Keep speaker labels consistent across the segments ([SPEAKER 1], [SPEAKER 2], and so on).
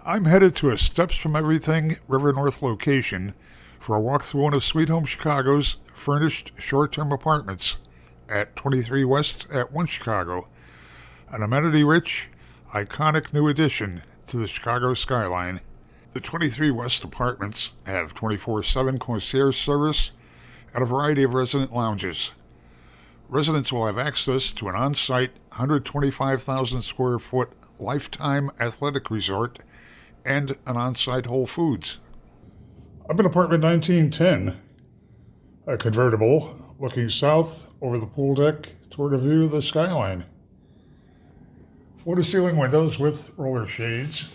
[SPEAKER 1] I'm headed to a Steps from Everything River North location for a walk through one of Sweet Home Chicago's furnished short-term apartments at 23 West at 1 Chicago, an amenity-rich, iconic new addition to the Chicago skyline. The 23 West apartments have 24/7 concierge service and a variety of resident lounges. Residents will have access to an on-site 125,000 square foot lifetime athletic resort and an on-site Whole Foods. I'm in apartment 1910, a convertible looking south over the pool deck toward a view of the skyline. Floor-to-ceiling windows with roller shades,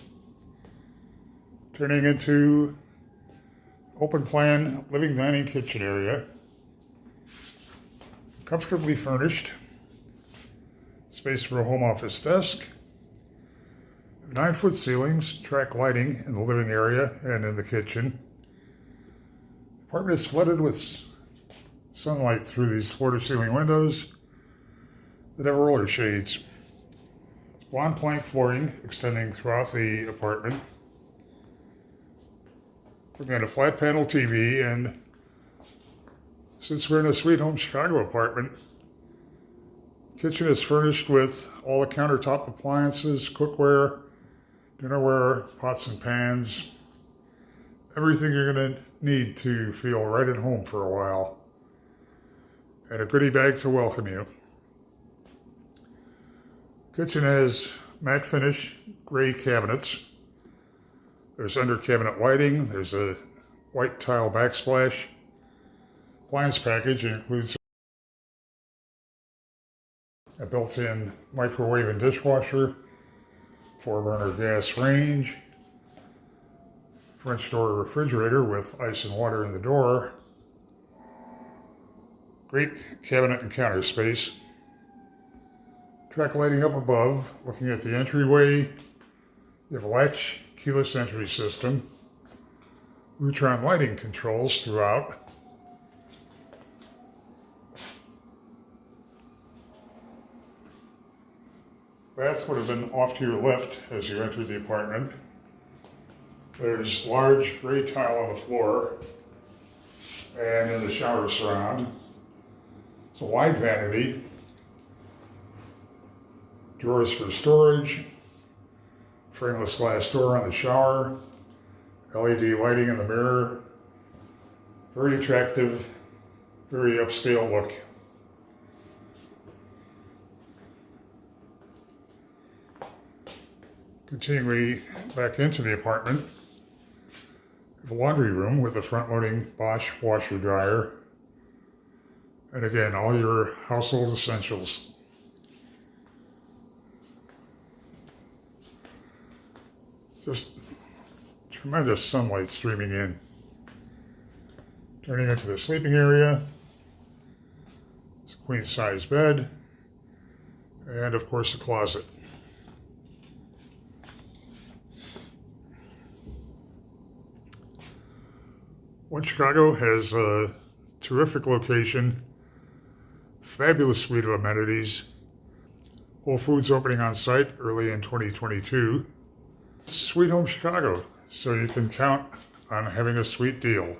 [SPEAKER 1] turning into open-plan living, dining, kitchen area. Comfortably furnished, space for a home office desk, 9-foot ceilings, track lighting in the living area and in the kitchen. The apartment is flooded with sunlight through these floor-to-ceiling windows that have roller shades. Blonde plank flooring extending throughout the apartment. We've got a flat panel TV, and since we're in a Sweet Home Chicago apartment, kitchen is furnished with all the countertop appliances, cookware, dinnerware, pots and pans, everything you're going to need to feel right at home for a while, and a goodie bag to welcome you. Kitchen has matte finish gray cabinets. There's under cabinet lighting. There's a white tile backsplash. Appliance package includes a built-in microwave and dishwasher, 4-burner gas range, French door refrigerator with ice and water in the door, great cabinet and counter space, track lighting up above, looking at the entryway. You have a latch keyless entry system, Lutron lighting controls throughout. Bath would have been off to your left as you entered the apartment. There's large gray tile on the floor and in the shower surround. It's a wide vanity, drawers for storage, frameless glass door on the shower, LED lighting in the mirror. Very attractive, very upscale look. Continuing back into the apartment, we have a laundry room with a front-loading Bosch washer dryer, and again, all your household essentials. Just tremendous sunlight streaming in. Turning into the sleeping area, it's a queen-size bed, and of course the closet. One Chicago has a terrific location, fabulous suite of amenities, Whole Foods opening on site early in 2022. Sweet Home Chicago, so you can count on having a sweet deal.